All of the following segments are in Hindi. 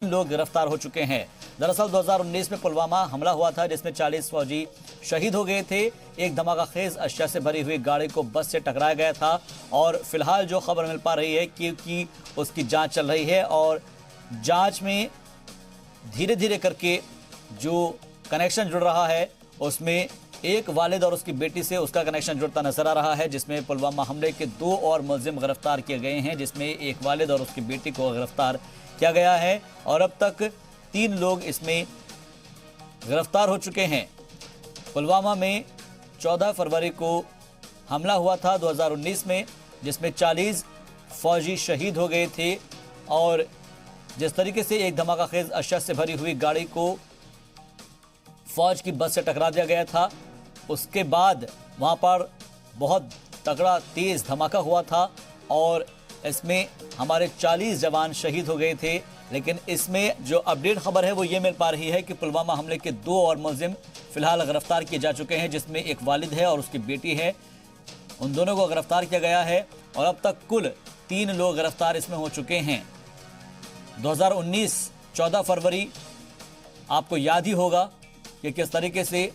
लोग गिरफ्तार हो चुके हैं। दरअसल 2019 में पुलवामा हमला हुआ था जिसमें 40 फौजी शहीद हो गए थे। एक धमाका-खेज अशिया से भरी हुई गाड़ी को बस से टकराया गया था और फिलहाल जो खबर मिल पा रही है क्योंकि उसकी जांच चल रही है और जांच में धीरे धीरे करके जो कनेक्शन जुड़ रहा है उसमें एक वालिद और उसकी बेटी से उसका कनेक्शन जुड़ता नजर आ रहा है, जिसमें पुलवामा हमले के 2 और मुलजिम गिरफ्तार किए गए हैं, जिसमें एक वालिद और उसकी बेटी को गिरफ्तार किया गया है और अब तक 3 लोग इसमें गिरफ्तार हो चुके हैं। पुलवामा में 14 फरवरी को हमला हुआ था 2019 में, जिसमें 40 फौजी शहीद हो गए थे और जिस तरीके से एक धमाका-खेज अशिया से भरी हुई गाड़ी को फौज की बस से टकरा दिया गया था, उसके बाद वहां पर बहुत तगड़ा तेज धमाका हुआ था और इसमें हमारे 40 जवान शहीद हो गए थे। लेकिन इसमें जो अपडेट खबर है वो ये मिल पा रही है कि पुलवामा हमले के 2 और मुलजिम फिलहाल गिरफ्तार किए जा चुके हैं, जिसमें एक वालिद है और उसकी बेटी है। उन दोनों को गिरफ्तार किया गया है और अब तक कुल 3 लोग गिरफ्तार इसमें हो चुके हैं। 2019 14 फरवरी आपको याद ही होगा कि किस तरीके से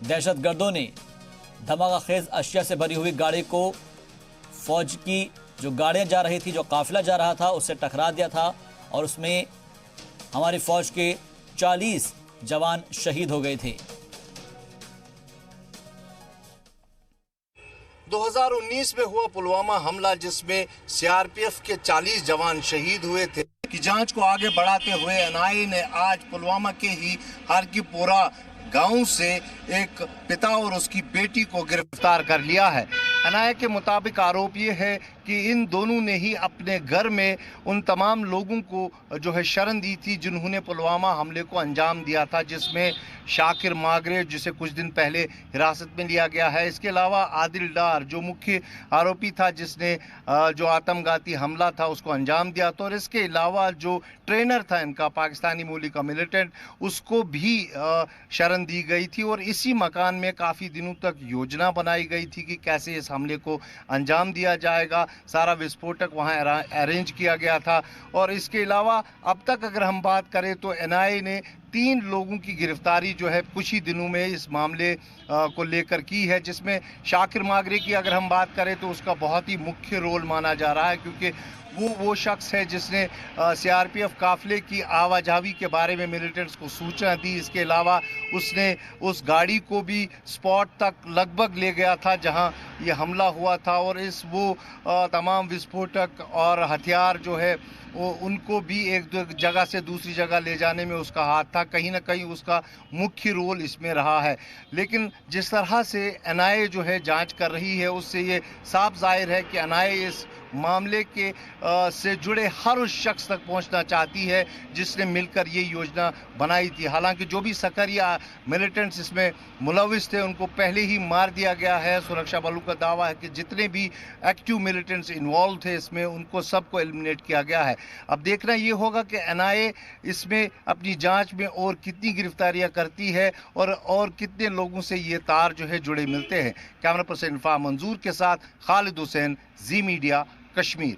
दहशतगर्दों ने धमाका-खेज अशिया से भरी हुई गाड़ी को फौज की जो गाड़ियां जा रही थी, जो काफिला जा रहा था, उससे टकरा दिया था और उसमें हमारी फौज के 40 जवान शहीद हो गए थे। 2019 में हुआ पुलवामा हमला जिसमें सीआरपीएफ के 40 जवान शहीद हुए थे की जांच को आगे बढ़ाते हुए एनआईए ने आज पुलवामा के ही हरकीपोरा गांव से एक पिता और उसकी बेटी को गिरफ्तार कर लिया है। एनआईए के मुताबिक आरोप ये है कि इन दोनों ने ही अपने घर में उन तमाम लोगों को जो है शरण दी थी जिन्होंने पुलवामा हमले को अंजाम दिया था, जिसमें शाकिर मागरे जिसे कुछ दिन पहले हिरासत में लिया गया है। इसके अलावा आदिल डार जो मुख्य आरोपी था जिसने जो आत्मघाती हमला था उसको अंजाम दिया था, और इसके अलावा जो ट्रेनर था इनका पाकिस्तानी मूली का मिलिटेंट, उसको भी शरण दी गई थी और इसी मकान में काफ़ी दिनों तक योजना बनाई गई थी कि कैसे इस हमले को अंजाम दिया जाएगा। सारा विस्फोटक वहां अरेंज किया गया था और इसके अलावा अब तक अगर हम बात करें तो एनआईए ने 3 लोगों की गिरफ्तारी जो है कुछ ही दिनों में इस मामले को लेकर की है, जिसमें शाकिर मागरे की अगर हम बात करें तो उसका बहुत ही मुख्य रोल माना जा रहा है, क्योंकि वो शख्स है जिसने सीआरपीएफ काफिले की आवाजाही के बारे में मिलिटेंट्स को सूचना दी। इसके अलावा उसने उस गाड़ी को भी स्पॉट तक लगभग ले गया था जहां ये हमला हुआ था और तमाम विस्फोटक और हथियार जो है वो उनको भी एक जगह से दूसरी जगह ले जाने में उसका हाथ था। कहीं ना कहीं उसका मुख्य रोल इसमें रहा है। लेकिन जिस तरह से एनआईए जो है जांच कर रही है उससे ये साफ जाहिर है कि एनआईए इस मामले के से जुड़े हर उस शख्स तक पहुंचना चाहती है जिसने मिलकर ये योजना बनाई थी। हालांकि जो भी सकरिया मिलिटेंट्स इसमें मुलविस थे उनको पहले ही मार दिया गया है। सुरक्षा बलों का दावा है कि जितने भी एक्टिव मिलिटेंट्स इन्वॉल्व थे इसमें उनको सबको एलिमिनेट किया गया है। अब देखना ये होगा कि एनआईए इसमें अपनी जांच में और कितनी गिरफ्तारियां करती है और कितने लोगों से ये तार जो है जुड़े मिलते हैं। कैमरा पर्सन इरफान मंजूर के साथ खालिद हुसैन, जी मीडिया कश्मीर।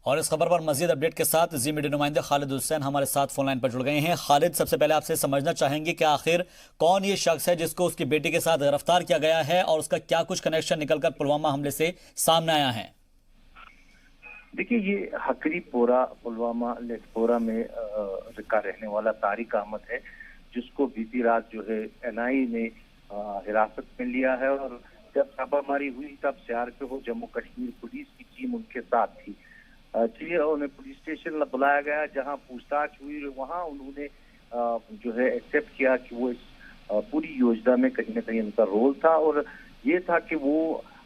और इस खबर पर मजीद अपडेट के साथ जी मीडिया नुमाइंदे खालिद हुसैन हमारे साथ फोन लाइन पर जुड़ गए हैं। खालिद, सबसे पहले आपसे समझना चाहेंगे कि आखिर कौन ये शख्स है जिसको उसकी बेटी के साथ गिरफ्तार किया गया है और उसका क्या कुछ कनेक्शन निकलकर पुलवामा हमले से सामने आया है? देखिए, ये हकरीपोरा पुलवामा लेटपोरा में का रहने वाला तारिक अहमद है, जिसको बीती रात जो है एनआईए ने हिरासत में लिया है और जब छापामारी हुई तब सीआरपीएफ जम्मू कश्मीर पुलिस की टीम उनके साथ थी। चलिए, उन्हें पुलिस स्टेशन बुलाया गया जहां पूछताछ हुई। वहां उन्होंने जो है एक्सेप्ट किया कि वो इस पूरी योजना में कहीं ना कहीं उनका रोल था और ये था कि वो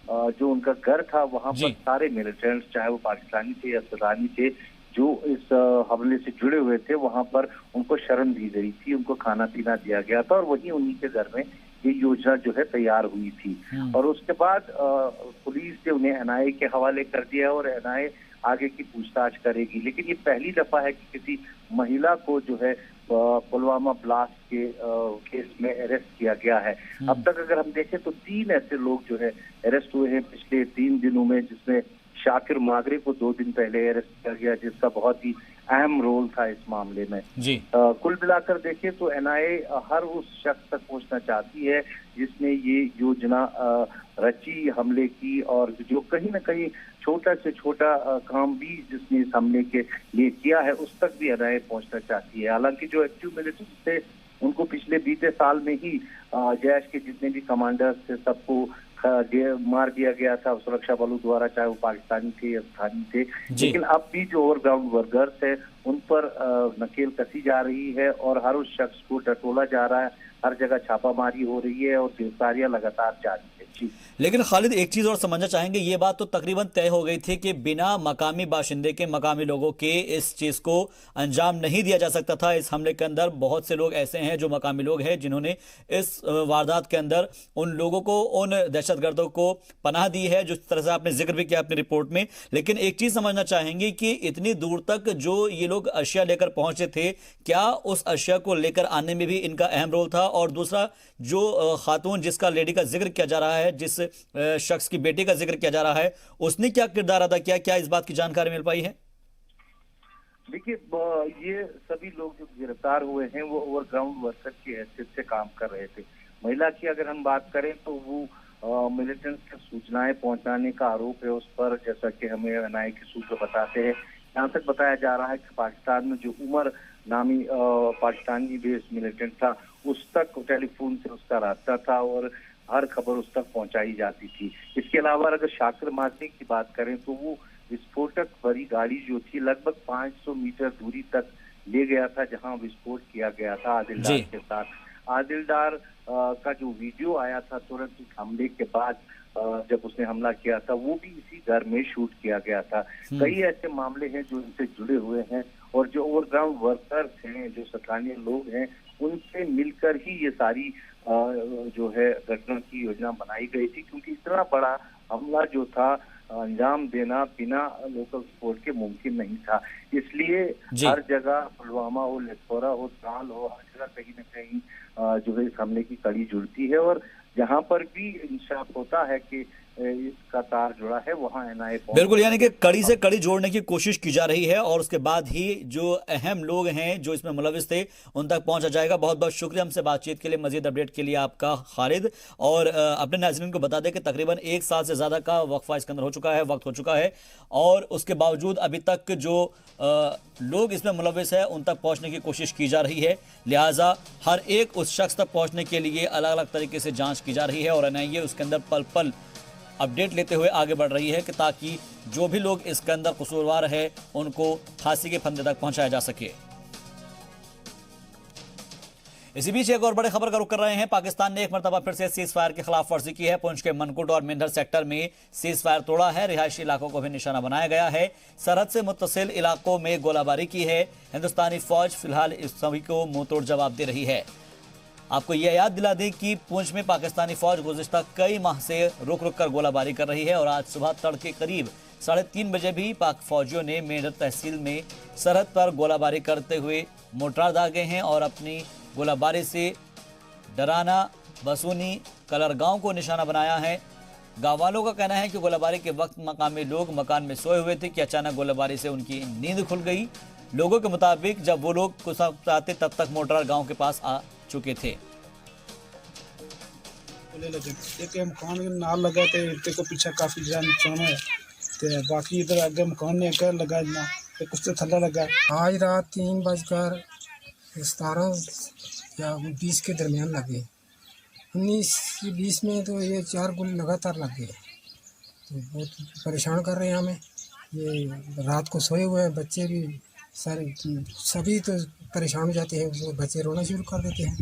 जो उनका घर था वहां पर सारे मिलिटेंट्स, चाहे वो पाकिस्तानी थे या सुडानी थे, जो इस हमले से जुड़े हुए थे, वहां पर उनको शरण दी गई थी, उनको खाना पीना दिया गया था और वहीं उन्हीं के घर में ये योजना जो है तैयार हुई थी। और उसके बाद पुलिस ने उन्हें एनआईए के हवाले कर दिया और एनआईए आगे की पूछताछ करेगी। लेकिन ये पहली दफा है कि किसी महिला को जो है पुलवामा ब्लास्ट के केस में अरेस्ट किया गया है। अब तक अगर हम देखें तो 3 ऐसे लोग जो है अरेस्ट हुए हैं पिछले 3 दिनों में, जिसमें शाकिर मागरे को 2 दिन पहले अरेस्ट किया गया, जिसका बहुत ही अहम रोल था इस मामले में जी। कुल मिलाकर देखें तो एनआईए हर उस शख्स तक पहुंचना चाहती है जिसने ये योजना रची हमले की, और जो कहीं ना कहीं छोटा से छोटा काम भी जिसने इस हमले के लिए किया है उस तक भी एनआईए पहुंचना चाहती है। हालांकि जो एक्टिव मिलिटेंट्स थे उनको पिछले बीते साल में ही जैश के जितने भी कमांडर्स थे सबको मार दिया गया था सुरक्षा बलों द्वारा, चाहे वो पाकिस्तानी थे या स्थानीय थे। लेकिन अब भी जो ओवरग्राउंड वर्कर्स है उन पर नकेल कसी जा रही है और हर उस शख्स को टटोला जा रहा है, हर जगह छापामारी हो रही है और गिरफ्तारियां लगातार जारी है। जी। लेकिन खालिद, एक चीज और समझना चाहेंगे, ये बात तो तकरीबन तय हो गई थी कि बिना मकामी बाशिंदे के, मकामी लोगों के इस चीज को अंजाम नहीं दिया जा सकता था। इस हमले के अंदर बहुत से लोग ऐसे हैं जो मकामी लोग हैं जिन्होंने इस वारदात के अंदर उन लोगों को, उन दहशतगर्दों को पनाह दी है, जिस तरह से आपने जिक्र भी किया अपनी रिपोर्ट में। लेकिन एक चीज समझना चाहेंगे कि इतनी दूर तक जो ये लोग अशिया लेकर पहुंचे थे, क्या उस अशिया को लेकर आने में भी इनका अहम रोल था? और दूसरा, जो खातून जिसका, लेडी का जिक्र किया जा रहा है, जिस शख्स की बेटी का जिक्र किया जा रहा है, उसने क्या किरदार अदा किया? क्या इस बात की जानकारी मिल पाई है? देखिए, ये सभी लोग जो गिरफ्तार हुए हैं वो ओवरग्राउंड वर्कर की हैसियत से काम कर रहे थे। महिला की अगर हम बात करें तो वो मिलिटेंट्स को सूचनाएं पहुंचाने का आरोप है उस पर, जैसा कि हमें एनआईए के सूत्र बताते हैं। यहाँ तक बताया जा रहा है कि पाकिस्तान में जो उमर नामी पाकिस्तानी बेस्ड मिलिटेंट था उस तक टेलीफोन से उसका रास्ता था और हर खबर उस तक पहुंचाई जाती थी। इसके अलावा अगर शाकिर माजनी की बात करें तो वो विस्फोटक भरी गाड़ी जो थी लगभग 500 मीटर दूरी तक ले गया था जहां विस्फोट किया गया था आदिल डार के साथ। आदिल डार का जो वीडियो आया था तुरंत इस हमले के बाद जब उसने हमला किया था, वो भी इसी घर में शूट किया गया था। कई ऐसे मामले हैं जो इनसे जुड़े हुए हैं और जो ओवरग्राउंड वर्कर्स हैं, जो स्थानीय लोग हैं, उनसे मिलकर ही ये सारी जो है घटना की योजना बनाई गई थी, क्योंकि इतना बड़ा हमला जो था अंजाम देना बिना लोकल सपोर्ट के मुमकिन नहीं था। इसलिए हर जगह, पुलवामा हो, लेथपोरा हो, त्राल हो, हर जगह कहीं न कहीं जो है इस हमले की कड़ी जुड़ती है और जहां पर भी इंसाफ होता है कि इसका तार जुड़ा है वहां एनआईए। बिल्कुल, यानी कि कड़ी से कड़ी जोड़ने की कोशिश की जा रही है और उसके बाद ही जो अहम लोग हैं जो इसमें मुलविस थे उन तक पहुंचा जाएगा। बहुत बहुत शुक्रिया हमसे बातचीत के लिए, मजीद अपडेट के लिए आपका खालिद। और अपने नाज़रीन को बता दें कि तकरीबन 1 साल से ज़्यादा का वक्फा इसके अंदर हो चुका है, वक्त हो चुका है, और उसके बावजूद अभी तक जो लोग इसमें मुलविस है उन तक पहुँचने की कोशिश की जा रही है। लिहाजा हर एक उस शख्स तक पहुँचने के लिए अलग अलग तरीके से जाँच की जा रही है और एनआईए उसके अंदर पल पल अपडेट लेते हुए आगे बढ़ रही है कि ताकि जो भी लोग इसके अंदर कसूरवार है उनको फांसी के फंदे तक पहुंचाया जा सके। इसी बीच एक और बड़ी खबर का रुख कर रहे हैं। पाकिस्तान ने एक मरतबा फिर से सीज फायर की खिलाफ वर्जी की है। पुंछ के मनकुट और मेंढर सेक्टर में सीज फायर तोड़ा है। रिहायशी इलाकों को भी निशाना बनाया गया है। सरहद से मुत्तसिल इलाकों में गोलाबारी की है। हिंदुस्तानी फौज फिलहाल इस सभी को मुंहतोड़ जवाब दे रही है। आपको यह याद दिला दें कि पुंछ में पाकिस्तानी फौज गुज़िश्ता कई माह से रुक रुक कर गोलाबारी कर रही है और आज सुबह तड़के करीब 3:30 बजे भी पाक फौजियों ने मेंढर तहसील में सरहद पर गोलाबारी करते हुए मोर्टार दागे हैं और अपनी गोलाबारी से डराना, बसूनी, कलर गांव को निशाना बनाया है। गाँव वालों का कहना है कि गोलाबारी के वक्त मकामी लोग मकान में सोए हुए थे कि अचानक गोलाबारी से उनकी नींद खुल गई। लोगों के मुताबिक जब वो लोग कुछ आते तब तक मोर्टार गांव के पास आ चुके थे। एक मकान के नाल लगा ते को पीछे काफी ज्यादा नुकसान है ते बाकी इधर आगे मकान ने कर लगा ना ते कुछ तो थल्ला लगा। आज रात 3:17 या 20 के दरमियान लगे। 19-20 में तो ये 4 गोली लगातार लग गए, तो बहुत परेशान कर रहे हैं हमें। ये रात को सोए हुए हैं, बच्चे भी सारे सभी तो परेशान हो जाते हैं, बच्चे रोना शुरू कर देते हैं।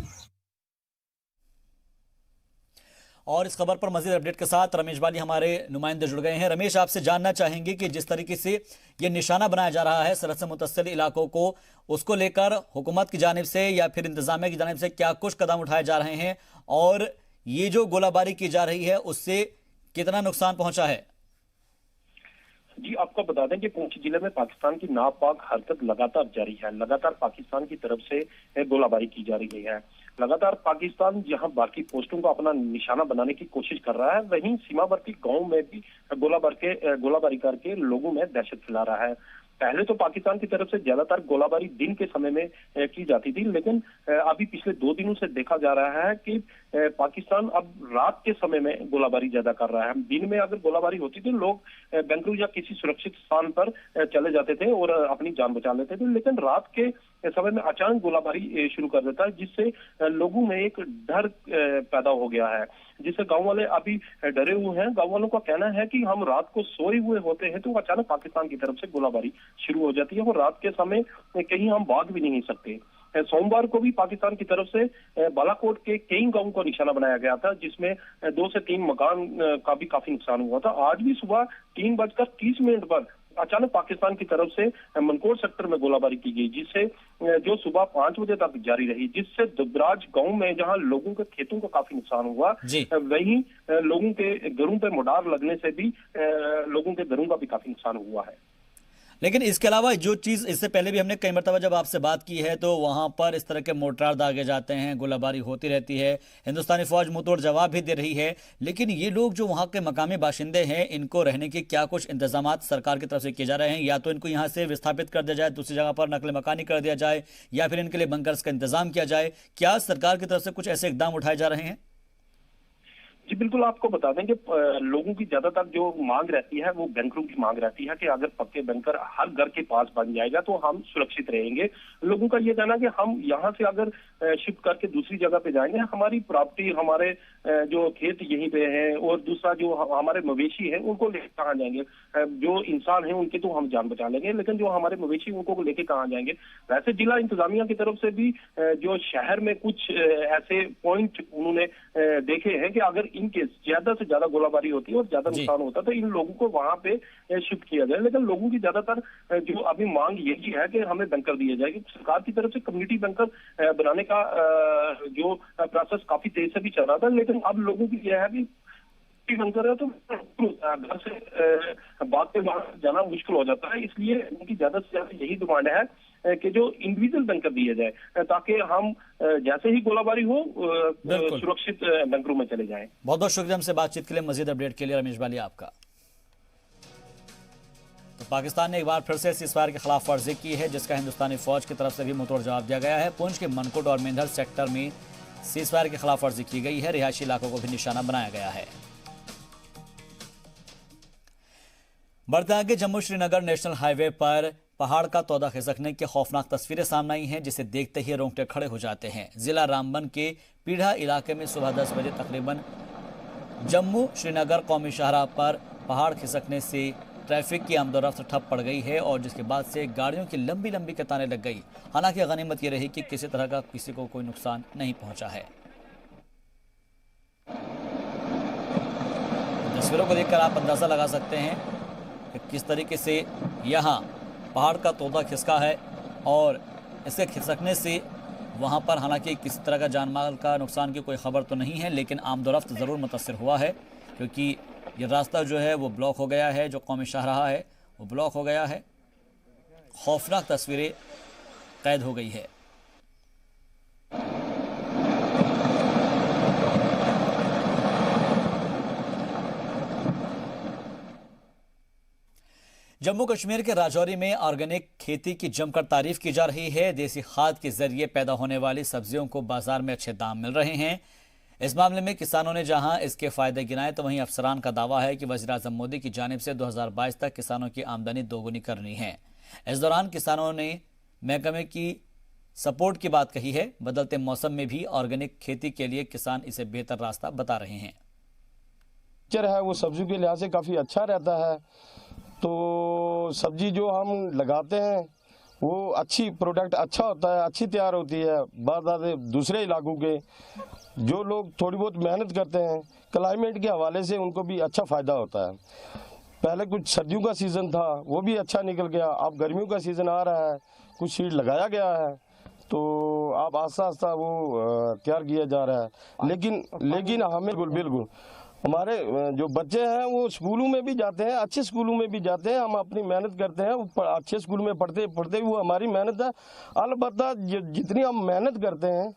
और इस खबर पर मजीद अपडेट के साथ रमेश बाली हमारे नुमाइंदे जुड़ गए हैं। रमेश, आपसे जानना चाहेंगे कि जिस तरीके से ये निशाना बनाया जा रहा है सरहद से मुत्तसिल इलाकों को, उसको लेकर हुकूमत की जानिब से या फिर इंतजामिया की जानिब से क्या कुछ कदम उठाए जा रहे हैं और ये जो गोलाबारी की जा रही है उससे कितना नुकसान पहुंचा है? जी, आपको बता दें कि पुंछ जिले में पाकिस्तान की नापाक हरकत लगातार जारी है। लगातार पाकिस्तान की तरफ से गोलाबारी की जा रही है। लगातार पाकिस्तान जहां बाकी पोस्टों को अपना निशाना बनाने की कोशिश कर रहा है, वहीं सीमावर्ती गांव में भी गोलाबारी करके लोगों में दहशत फैला रहा है। पहले तो पाकिस्तान की तरफ से ज्यादातर गोलाबारी दिन के समय में की जाती थी, लेकिन अभी पिछले 2 दिनों से देखा जा रहा है कि पाकिस्तान अब रात के समय में गोलाबारी ज्यादा कर रहा है। दिन में अगर गोलाबारी होती तो लोग बंकरों या किसी सुरक्षित स्थान पर चले जाते थे और अपनी जान बचा लेते थे, लेकिन रात के समय में अचानक गोलाबारी शुरू कर देता है, जिससे लोगों में एक डर पैदा हो गया है, जिससे गांव वाले अभी डरे हुए हैं। गांव वालों का कहना है कि हम रात को सोए हुए होते हैं तो अचानक पाकिस्तान की तरफ से गोलाबारी शुरू हो जाती है और रात के समय कहीं हम भाग भी नहीं सकते। सोमवार को भी पाकिस्तान की तरफ से बालाकोट के कई गांवों को निशाना बनाया गया था, जिसमें 2 से 3 मकान का भी काफी नुकसान हुआ था। आज भी सुबह 3:30 पर अचानक पाकिस्तान की तरफ से मनकोट सेक्टर में गोलाबारी की गई, जिससे जो सुबह 5 बजे तक जारी रही, जिससे दुबराज गांव में जहां लोगों के खेतों को काफी नुकसान हुआ, वहीं लोगों के घरों पर मोटार लगने से भी लोगों के घरों का भी काफी नुकसान हुआ है। लेकिन इसके अलावा जो चीज़ इससे पहले भी हमने कई मरतबा जब आपसे बात की है तो वहाँ पर इस तरह के मोर्टार दागे जाते हैं, गोलाबारी होती रहती है, हिंदुस्तानी फौज मुंहतोड़ जवाब भी दे रही है, लेकिन ये लोग जो वहाँ के मकामी बाशिंदे हैं, इनको रहने के क्या कुछ इंतजामात सरकार की तरफ से किए जा रहे हैं? या तो इनको यहाँ से विस्थापित कर दिया जाए, दूसरी जगह पर नकल मकानी कर दिया जाए, या फिर इनके लिए बंकर्स का इंतजाम किया जाए। क्या सरकार की तरफ से कुछ ऐसे इकदाम उठाए जा रहे हैं? जी बिल्कुल, आपको बता दें कि लोगों की ज्यादातर जो मांग रहती है वो बैंकरों की मांग रहती है कि अगर पक्के बैंकर हर घर के पास बन जाएगा तो हम सुरक्षित रहेंगे। लोगों का ये कहना कि हम यहाँ से अगर शिफ्ट करके दूसरी जगह पे जाएंगे, हमारी प्रॉपर्टी, हमारे जो खेत यहीं पे हैं, और दूसरा जो हमारे मवेशी हैं उनको लेके कहाँ जाएंगे? जो इंसान है उनके तो हम जान बचा लेंगे, लेकिन जो हमारे मवेशी उनको लेके कहाँ जाएंगे? वैसे जिला इंतजामिया की तरफ से भी जो शहर में कुछ ऐसे पॉइंट उन्होंने देखे हैं कि अगर इनके ज्यादा से ज्यादा गोलाबारी होती है और ज्यादा नुकसान होता है तो इन लोगों को वहां पे शिफ्ट किया जाए। लेकिन लोगों की ज्यादातर जो अभी मांग यही है कि हमें बैंकर दिए जाए। सरकार की तरफ से कम्युनिटी बैंकर बनाने का जो प्रोसेस काफी तेज से भी चल रहा था, लेकिन अब लोगों की यह है कि बैंकर है तो घर से बात पे बाहर जाना मुश्किल हो जाता है, इसलिए उनकी ज्यादा से ज्यादा यही डिमांड है कि जो इंडिविजुअल बैंकर दिए जाए, ताकि हम जैसे ही गोलाबारी हो सुरक्षित बैंकरों में चले जाएं। बहुत बहुत शुक्रिया हमसे बातचीत के लिए। मजीद अपडेट के लिए रमेश बाली आपका। तो पाकिस्तान ने एक बार फिर से सीज़फायर की खिलाफ वर्जी की है, जिसका हिंदुस्तानी फौज की तरफ से भी मुंहतोड़ जवाब दिया गया है। पुंछ के मनकोट और मेंढर सेक्टर में सीज़फायर की खिलाफ वर्जी की गई है, रिहायशी इलाकों को भी निशाना बनाया गया है। बढ़ते आगे, जम्मू श्रीनगर नेशनल हाईवे पर पहाड़ का तौदा खिसकने की खौफनाक तस्वीरें सामने आई हैं, जिसे देखते ही रोंगटे खड़े हो जाते हैं। जिला रामबन के पीढ़ा इलाके में सुबह 10 बजे तकरीबन जम्मू श्रीनगर कौमी शाहराह पर पहाड़ खिसकने से ट्रैफिक की आमदोरफ्त ठप पड़ गई है और जिसके बाद से गाड़ियों की लंबी लंबी कतारें लग गई। हालांकि गनीमत ये रही कि किसी तरह का किसी को कोई नुकसान नहीं पहुंचा है। तस्वीरों को देखकर आप अंदाजा लगा सकते हैं कि किस तरीके से यहाँ पहाड़ का तौदा खिसका है और इसके खिसकने से वहाँ पर हालांकि किसी तरह का जान माल का नुकसान की कोई खबर तो नहीं है, लेकिन आमदोरफ्त ज़रूर मुतासिर हुआ है, क्योंकि ये रास्ता जो है वो ब्लॉक हो गया है, जो कौमी शाहराह है वो ब्लॉक हो गया है। खौफनाक तस्वीरें कैद हो गई है। जम्मू कश्मीर के राजौरी में ऑर्गेनिक खेती की जमकर तारीफ की जा रही है। देसी खाद के जरिए पैदा होने वाली सब्जियों को बाजार में अच्छे दाम मिल रहे हैं। इस मामले में किसानों ने जहां इसके फायदे गिनाए, तो वहीं अफसरान का दावा है कि वज़ीर-ए-आज़म मोदी की जानिब से 2022 तक किसानों की आमदनी दोगुनी करनी है। इस दौरान किसानों ने महकमे की सपोर्ट की बात कही है। बदलते मौसम में भी ऑर्गेनिक खेती के लिए किसान इसे बेहतर रास्ता बता रहे हैं। है वो सब्जियों के लिहाज से काफ़ी अच्छा रहता है, तो सब्जी जो हम लगाते हैं वो अच्छी प्रोडक्ट अच्छा होता है, अच्छी तैयार होती है। बाद दूसरे इलाकों के जो लोग थोड़ी बहुत मेहनत करते हैं, क्लाइमेट के हवाले से उनको भी अच्छा फ़ायदा होता है। पहले कुछ सर्दियों का सीज़न था, वो भी अच्छा निकल गया। अब गर्मियों का सीज़न आ रहा है, कुछ सीड लगाया गया है, तो अब आस्ता आस्ता वो तैयार किया जा रहा है। लेकिन हमें बिल्कुल हमारे जो बच्चे हैं वो स्कूलों में भी जाते हैं, अच्छे स्कूलों में भी जाते हैं। हम अपनी मेहनत करते हैं, अच्छे स्कूल में पढ़ते हुए हमारी मेहनत है। अलबत्ता जितनी हम मेहनत करते हैं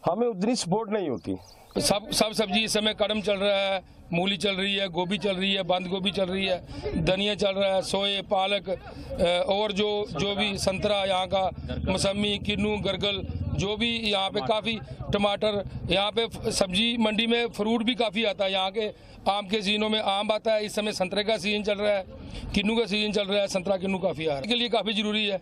हमें उतनी सपोर्ट नहीं होती। सब सब्जी इस समय कड़म चल रहा है, मूली चल रही है, गोभी चल रही है, बंद गोभी चल रही है, धनिया चल रहा है, सोए, पालक और जो भी संतरा यहाँ का, मौसमी, किन्नू, गरगल, जो भी यहाँ पे काफ़ी, टमाटर, यहाँ पे सब्जी मंडी में फ्रूट भी काफ़ी आता है। यहाँ के आम के सीजनों में आम आता है, इस समय संतरे का सीजन चल रहा है, किन्नू का सीजन चल रहा है, संतरा किन्नू काफ़ी आ रहा है, इसके लिए काफ़ी ज़रूरी है।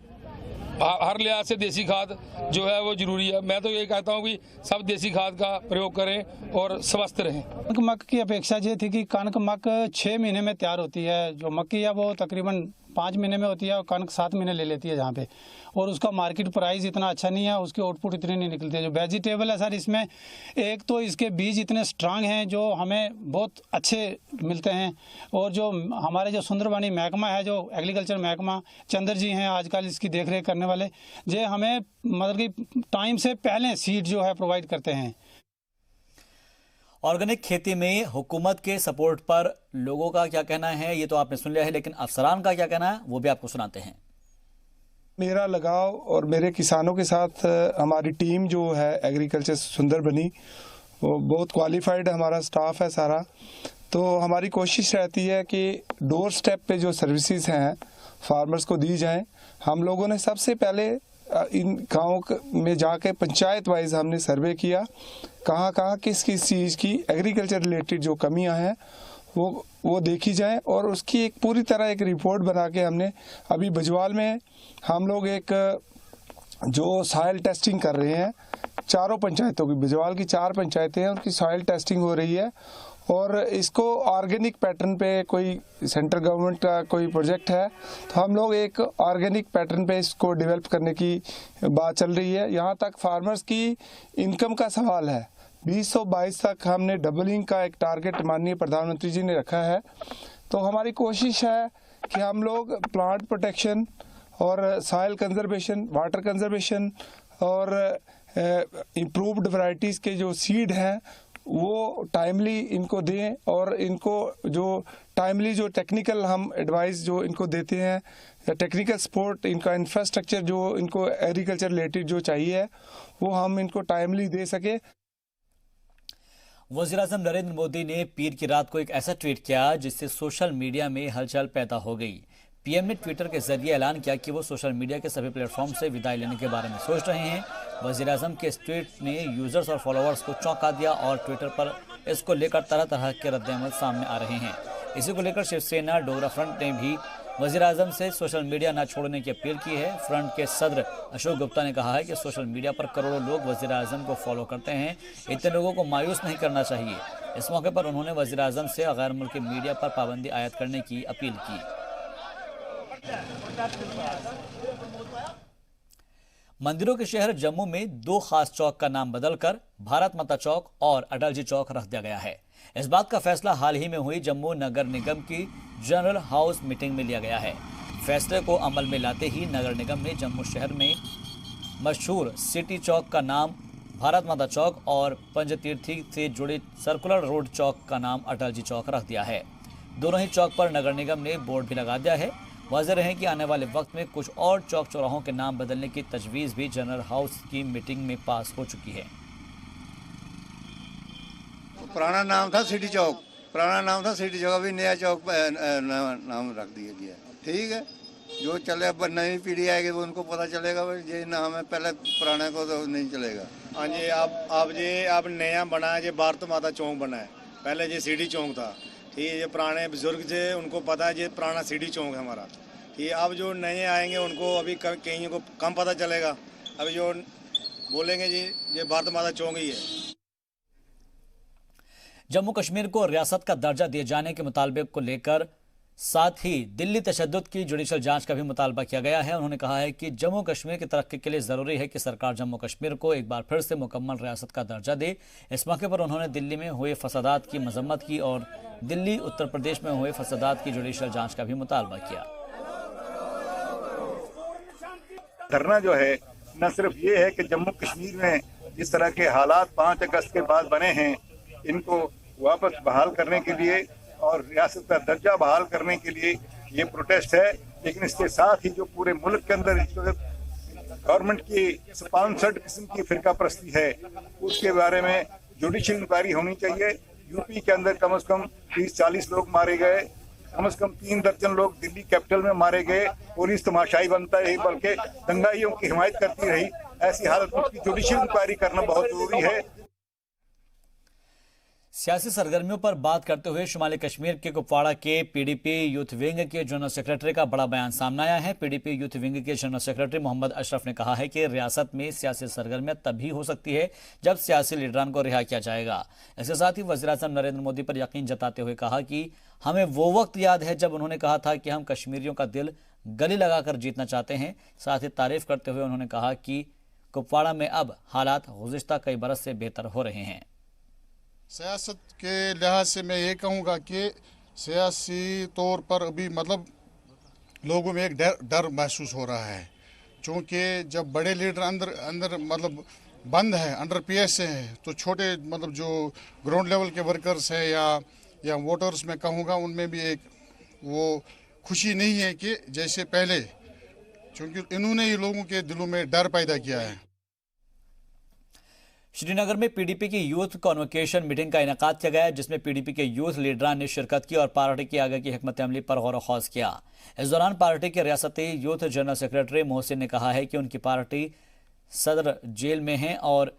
हर लिहाज से देसी खाद जो है वो जरूरी है। मैं तो ये कहता हूँ कि सब देसी खाद का प्रयोग करें और स्वस्थ रहें। कनक मक्का की अपेक्षा ये थी कि कनक मक्का 6 महीने में तैयार होती है, जो मक्की है वो तकरीबन 5 महीने में होती है और कनक 7 महीने ले लेती है जहाँ पे, और उसका मार्केट प्राइस इतना अच्छा नहीं है, उसकी आउटपुट इतनी नहीं निकलती है। जो वेजिटेबल है सर, इसमें एक तो इसके बीज इतने स्ट्रांग हैं जो हमें बहुत अच्छे मिलते हैं, और जो हमारे जो सुंदरबानी महकमा है, जो एग्रीकल्चर महकमा चंद्र जी हैं आजकल इसकी देखरेख करने वाले, ये हमें मतलब कि टाइम से पहले सीड जो है प्रोवाइड करते हैं। ऑर्गेनिक खेती में हुकूमत के सपोर्ट पर लोगों का क्या कहना है ये तो आपने सुन लिया है, लेकिन अफसरान का क्या कहना है वो भी आपको सुनाते हैं। मेरा लगाव और मेरे किसानों के साथ हमारी टीम जो है एग्रीकल्चर सुंदरबनी, वो बहुत क्वालिफाइड हमारा स्टाफ है सारा। तो हमारी कोशिश रहती है कि डोर स्टेप पे जो सर्विसेज हैं फार्मर्स को दी जाएं। हम लोगों ने सबसे पहले इन गाँव में जाके पंचायत वाइज हमने सर्वे किया, कहाँ कहाँ किस किस चीज़ की एग्रीकल्चर रिलेटेड जो कमियां हैं वो देखी जाए, और उसकी एक पूरी तरह एक रिपोर्ट बना के हमने अभी बजवाल में हम लोग एक जो सॉइल टेस्टिंग कर रहे हैं चारों पंचायतों की, बजवाल की 4 पंचायतें हैं, उनकी सॉइल टेस्टिंग हो रही है। और इसको ऑर्गेनिक पैटर्न पे कोई सेंट्रल गवर्नमेंट का कोई प्रोजेक्ट है, तो हम लोग एक ऑर्गेनिक पैटर्न पे इसको डेवलप करने की बात चल रही है। यहाँ तक फार्मर्स की इनकम का सवाल है, 2022 तक हमने डबलिंग का एक टारगेट माननीय प्रधानमंत्री जी ने रखा है। तो हमारी कोशिश है कि हम लोग प्लांट प्रोटेक्शन और सॉइल कंजर्वेशन, वाटर कंजर्वेशन और इम्प्रूव्ड वैरायटीज़ के जो सीड हैं वो टाइमली इनको दें, और इनको जो टाइमली जो टेक्निकल हम एडवाइस जो इनको देते हैं या टेक्निकल सपोर्ट, इनका इंफ्रास्ट्रक्चर जो इनको एग्रीकल्चर रिलेटेड जो चाहिए वो हम इनको टाइमली दे सके। वज़ीर-ए-आज़म नरेंद्र मोदी ने पीर की रात को एक ऐसा ट्वीट किया जिससे सोशल मीडिया में हलचल पैदा हो गई। पीएम ने ट्विटर के जरिए ऐलान किया कि वो सोशल मीडिया के सभी प्लेटफॉर्म से विदाई लेने के बारे में सोच रहे हैं। वज़ीर-ए-आज़म के इस ट्वीट ने यूजर्स और फॉलोअर्स को चौंका दिया और ट्विटर पर इसको लेकर तरह तरह के रद्द-ए-अमल सामने आ रहे हैं। इसी को लेकर शिवसेना डोगरा फ्रंट ने भी वज़ीर-ए-आज़म से सोशल मीडिया न छोड़ने की अपील की है। फ्रंट के सदर अशोक गुप्ता ने कहा है कि सोशल मीडिया पर करोड़ों लोग वज़ीर-ए-आज़म को फॉलो करते हैं, इतने लोगों को मायूस नहीं करना चाहिए। इस मौके पर उन्होंने वज़ीर-ए-आज़म से गैर मुल्की मीडिया पर पाबंदी आयद करने की अपील की। मंदिरों के शहर जम्मू में 2 खास चौक का नाम बदलकर भारत माता चौक और अटल जी चौक रख दिया गया है। इस बात का फैसला हाल ही में हुई जम्मू नगर निगम की जनरल हाउस मीटिंग में लिया गया है। फैसले को अमल में लाते ही नगर निगम ने जम्मू शहर में मशहूर सिटी चौक का नाम भारत माता चौक और पंजतीर्थी से जुड़े सर्कुलर रोड चौक का नाम अटल जी चौक रख दिया है। दोनों ही चौक पर नगर निगम ने बोर्ड भी लगा दिया है। वाज़ेह रहे कि आने वाले वक्त में कुछ और चौक चौराहों के नाम बदलने की तजवीज़ भी जनरल हाउस की मीटिंग में पास हो चुकी है। पुराना नाम था सिटी चौक, अभी नया चौक नाम रख दिया गया। ठीक है, जो चले अब नई पीढ़ी आएगी वो उनको पता चलेगा भाई ये नाम है, पहले पुराने को तो नहीं चलेगा। हाँ जी, अब नया बना है, ये भारत माता चौक बना है, पहले ये सिटी चौक था। ठीक है, ये पुराने बुजुर्ग थे उनको पता है ये पुराना सिटी चौक है हमारा। ठीक है, अब जो नए आएंगे उनको अभी कहीं को कम पता चलेगा, अभी जो बोलेंगे जी ये भारत माता चौक ही है। जम्मू कश्मीर को रियासत का दर्जा दिए जाने के मुतालबे को लेकर साथ ही दिल्ली तशद्दुद की जुडिशल जांच का भी मुतालबा किया गया है। उन्होंने कहा है कि जम्मू कश्मीर की तरक्की के लिए ज़रूरी है कि सरकार जम्मू कश्मीर को एक बार फिर से मुकम्मल रियासत का दर्जा दे। इस मौके पर उन्होंने दिल्ली में हुए फसादात की मजम्मत की और दिल्ली उत्तर प्रदेश में हुए फसादात की जुडिशल जांच का भी मुतालबा किया। धरना जो है न सिर्फ ये है कि जम्मू कश्मीर में जिस तरह के हालात 5 अगस्त के बाद बने हैं इनको वापस बहाल करने के लिए और रियासत का दर्जा बहाल करने के लिए ये प्रोटेस्ट है, लेकिन इसके साथ ही जो पूरे मुल्क के अंदर गवर्नमेंट की स्पॉन्सर्ड किस्म की फिरका परस्ती है उसके बारे में जुडिशियल इंक्वायरी होनी चाहिए। यूपी के अंदर कम से कम 30-40 लोग मारे गए, कम से कम 3 दर्जन लोग दिल्ली कैपिटल में मारे गए। पुलिस तमाशाई बनता रही बल्कि दंगाइयों की हिमायत करती रही। ऐसी हालत में उसकी जुडिशियल इंक्वायरी करना बहुत जरूरी है। सियासी सरगर्मियों पर बात करते हुए शुमाली कश्मीर के कुपवाड़ा के पीडीपी यूथ विंग के जनरल सेक्रेटरी का बड़ा बयान सामने आया है। पीडीपी यूथ विंग के जनरल सेक्रेटरी मोहम्मद अशरफ ने कहा है कि रियासत में सियासी सरगर्मियां तभी हो सकती है जब सियासी लीडरान को रिहा किया जाएगा। इसके साथ ही वज़ीर-ए-आज़म नरेंद्र मोदी पर यकीन जताते हुए कहा कि हमें वो वक्त याद है जब उन्होंने कहा था कि हम कश्मीरियों का दिल गले लगाकर जीतना चाहते हैं। साथ ही तारीफ करते हुए उन्होंने कहा कि कुपवाड़ा में अब हालात गुज़िश्ता कई बरस से बेहतर हो रहे हैं। सियासत के लिहाज से मैं ये कहूँगा कि सियासी तौर पर अभी मतलब लोगों में एक डर महसूस हो रहा है, क्योंकि जब बड़े लीडर अंदर मतलब बंद है, अंडर पीएस से है, तो छोटे मतलब जो ग्राउंड लेवल के वर्कर्स हैं या वोटर्स में कहूँगा, उनमें भी एक वो खुशी नहीं है कि जैसे पहले, क्योंकि इन्होंने ही लोगों के दिलों में डर पैदा किया है। श्रीनगर में पीडीपी की यूथ कॉन्वोकेशन मीटिंग का इनेकाद किया गया, जिसमें पीडीपी के यूथ लीडरान ने शिरकत की और पार्टी की आगे की हिकमत अमली पर गौर ख्वास किया। इस दौरान पार्टी के रियासती यूथ जनरल सेक्रेटरी मोहसिन ने कहा है कि उनकी पार्टी सदर जेल में है और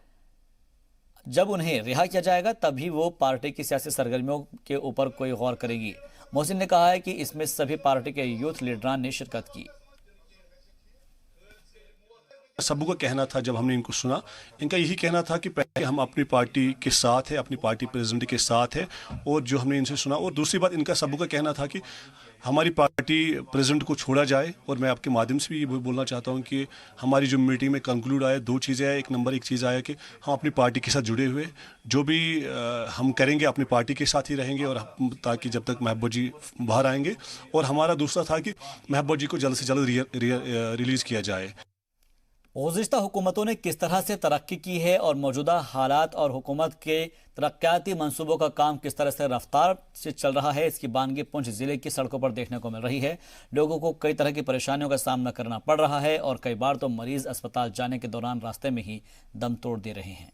जब उन्हें रिहा किया जाएगा तभी वो पार्टी की सियासी सरगर्मियों के ऊपर कोई गौर करेगी। मोहसिन ने कहा है कि इसमें सभी पार्टी के यूथ लीडरान ने शिरकत की। सबको कहना था, जब हमने इनको सुना, इनका यही कहना था कि पहले हम अपनी पार्टी के साथ है, अपनी पार्टी प्रेसिडेंट के साथ है, और जो हमने इनसे सुना, और दूसरी बात इनका सबको कहना था कि हमारी पार्टी प्रेसिडेंट को छोड़ा जाए। और मैं आपके माध्यम से भी ये बोलना चाहता हूँ कि हमारी जो मीटिंग में कंक्लूड आया, 2 चीज़ें आया। एक चीज़ आया कि हम अपनी पार्टी के साथ जुड़े हुए जो भी हम करेंगे अपनी पार्टी के साथ ही रहेंगे, और ताकि जब तक महबूब जी बाहर आएंगे। और हमारा दूसरा था कि महबूब जी को जल्द से जल्द रिलीज़ किया जाए। गुज़िश्ता हुकूमतों ने किस तरह से तरक्की की है और मौजूदा हालात और हुकूमत के तरक्याती मंसूबों का काम किस तरह से रफ्तार से चल रहा है, इसकी बानगी पुंछ जिले की सड़कों पर देखने को मिल रही है। लोगों को कई तरह की परेशानियों का सामना करना पड़ रहा है और कई बार तो मरीज अस्पताल जाने के दौरान रास्ते में ही दम तोड़ दे रहे हैं।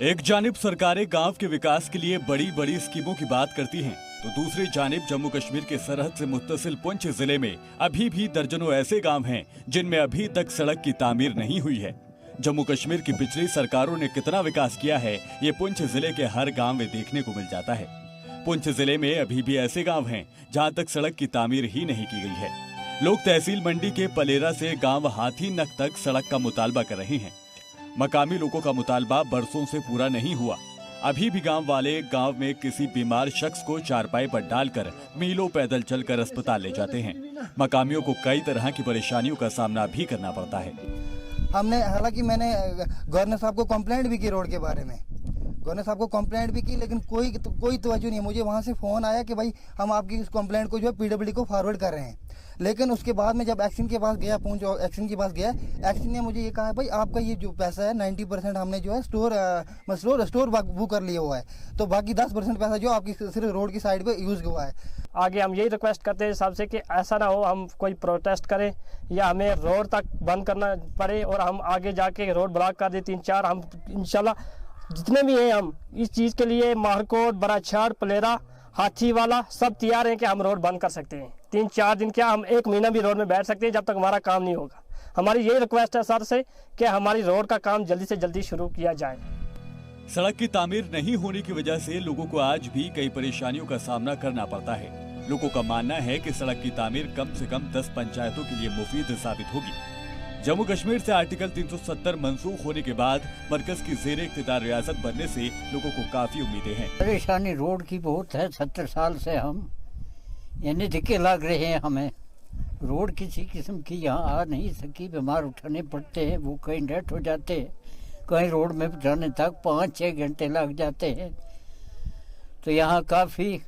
एक जानिब सरकारें गांव के विकास के लिए बड़ी बड़ी स्कीमों की बात करती हैं, तो दूसरी जानिब जम्मू कश्मीर के सरहद से मुत्तसिल पुंछ जिले में अभी भी दर्जनों ऐसे गांव हैं जिनमें अभी तक सड़क की तामीर नहीं हुई है। जम्मू कश्मीर की पिछली सरकारों ने कितना विकास किया है, ये पुंछ जिले के हर गांव में देखने को मिल जाता है। पुंछ जिले में अभी भी ऐसे गाँव हैं जहाँ तक सड़क की तामीर ही नहीं की गई है। लोग तहसील मंडी के पलेरा से गाँव हाथी नक तक सड़क का मुतालबा कर रहे हैं। मकामी लोगों का मुतालबा बरसों से पूरा नहीं हुआ। अभी भी गांव वाले गांव में किसी बीमार शख्स को चारपाई पर डालकर मीलों पैदल चलकर अस्पताल ले जाते हैं। मकामियों को कई तरह की परेशानियों का सामना भी करना पड़ता है। हमने हालांकि मैंने गवर्नर साहब को कंप्लेंट भी की रोड के बारे में, गवर्नर साहब को कंप्लेंट भी की, लेकिन कोई तवज्जो नहीं है। मुझे वहाँ से फ़ोन आया कि भाई हम आपकी इस कंप्लेंट को जो है पीडब्ल्यूडी को फॉरवर्ड कर रहे हैं। लेकिन उसके बाद में जब एक्शन के पास गया, पूंछ एक्शन के पास गया, एक्शन ने मुझे ये कहा भाई आपका ये जो पैसा है 90% हमने जो है स्टोर बुक कर लिया हुआ है, तो बाकी 10% पैसा जो आपकी सिर्फ रोड की साइड पे यूज़ हुआ है। आगे हम यही रिक्वेस्ट करते हैं सबसे कि ऐसा ना हो हम कोई प्रोटेस्ट करें या हमें रोड तक बंद करना पड़े और हम आगे जाके रोड ब्लॉक कर दें 3-4। हम इंशाल्लाह जितने भी हैं हम इस चीज़ के लिए माहरकोट, बराछाड़, पलेरा, हाथी वाला सब तैयार हैं कि हम रोड बंद कर सकते हैं। 3-4 दिन क्या, हम 1 महीना भी रोड में बैठ सकते हैं जब तक हमारा काम नहीं होगा। हमारी यही रिक्वेस्ट है सर से कि हमारी रोड का काम जल्दी से जल्दी शुरू किया जाए। सड़क की तामीर नहीं होने की वजह से लोगों को आज भी कई परेशानियों का सामना करना पड़ता है। लोगों का मानना है कि सड़क की तामीर कम से कम 10 पंचायतों के लिए मुफीद साबित होगी। जम्मू कश्मीर से आर्टिकल 370 मंसूख होने के बाद मरकज की जेर इख्तियार रियासत बनने से लोगों को काफी उम्मीदें हैं। परेशानी रोड की बहुत है। 70 साल से हम यानी धक्के लग रहे हैं हमें। रोड किसी किस्म की यहाँ आ नहीं सकी, बीमार उठाने पड़ते हैं, वो कहीं डेथ हो जाते हैं, कहीं रोड में जाने तक 5-6 घंटे लग जाते हैं। तो यहाँ काफ़ी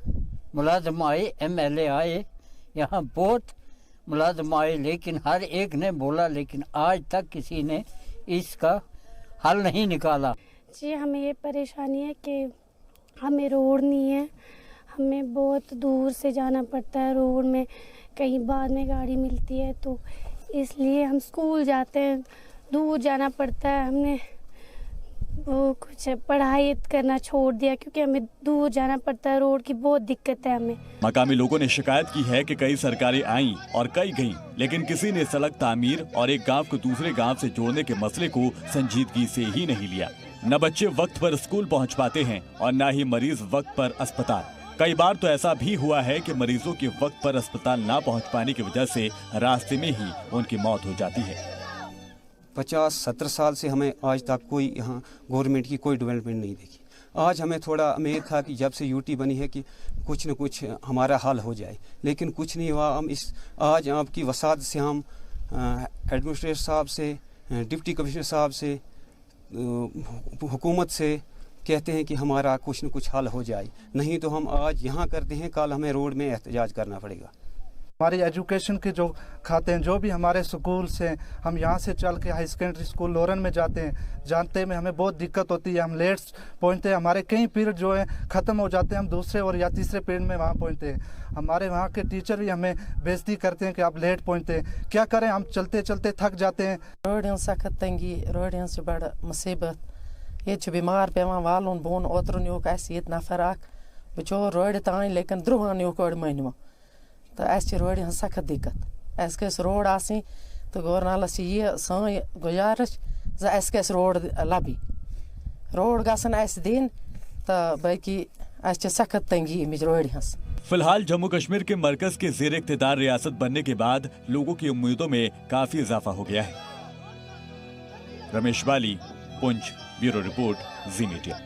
मुलाजिम आए, MLA आए, यहाँ बहुत मुलाजिम आए, लेकिन हर एक ने बोला, लेकिन आज तक किसी ने इसका हल नहीं निकाला। जी हमें ये परेशानी है कि हमें रोड नहीं है, हमें बहुत दूर से जाना पड़ता है रोड में, कहीं बाद में गाड़ी मिलती है तो इसलिए हम स्कूल जाते हैं, दूर जाना पड़ता है। हमने वो कुछ पढ़ाई करना छोड़ दिया क्योंकि हमें दूर जाना पड़ता है, रोड की बहुत दिक्कत है हमें। मकामी लोगों ने शिकायत की है कि कई सरकारें आईं और कई गईं, लेकिन किसी ने सड़क तामीर और एक गांव को दूसरे गांव से जोड़ने के मसले को संजीदगी से ही नहीं लिया। न बच्चे वक्त पर स्कूल पहुंच पाते हैं और न ही मरीज वक्त पर अस्पताल। कई बार तो ऐसा भी हुआ है कि मरीजों के वक्त पर अस्पताल न पहुंच पाने की वजह से रास्ते में ही उनकी मौत हो जाती है। 50-70 साल से हमें आज तक कोई यहाँ गवर्नमेंट की कोई डेवलपमेंट नहीं देखी। आज हमें थोड़ा उम्मीद था कि जब से यूटी बनी है कि कुछ न कुछ हमारा हल हो जाए, लेकिन कुछ नहीं हुआ। हम आज आपकी वसात से हम एडमिनिस्ट्रेटर साहब से, डिप्टी कमिश्नर साहब से, हुकूमत से कहते हैं कि हमारा कुछ न कुछ हल हो जाए, नहीं तो हम आज यहाँ करते हैं, कल हमें रोड में एहतजाज करना पड़ेगा। हमारी एजुकेशन के जो खाते हैं, जो भी हमारे स्कूल से, हम यहाँ से चल के हाई सेकेंडरी स्कूल लोरन में जाते हैं, जानते में हमें बहुत दिक्कत होती है। हम लेट पहुँचते हैं, हमारे कई पीरियड जो है ख़त्म हो जाते हैं, हम दूसरे और या तीसरे पीरियड में वहाँ पहुँचते हैं। हमारे वहाँ के टीचर भी हमें बेइज्जती करते हैं कि आप लेट पहुँचते हैं। क्या करें, हम चलते चलते थक जाते हैं। रोड सख्त तंगी, रोड से बड़ मुसीबत, ये बीमार पेवान वालन बोन ओतर न्यूक ये नफर बचो रोड तान, लेकिन द्रुहान न्यूक ओड मनव तो रोड सख्त दिक्कत। गस रोड आसी तो गवर्नमेंटस ये सन गुजारिश गस रोड लबी, रोड गसन दिन तो बाकी सख्त तंगी अमिच रोड हंस। फिलहाल जम्मू कश्मीर के मरकज के ज़ेर इख्तियार रियासत बनने के बाद लोगों की उम्मीदों में काफी इजाफा हो गया है। रमेश बाली, पुंछ, ब्यूरो रिपोर्ट, जी मीडिया।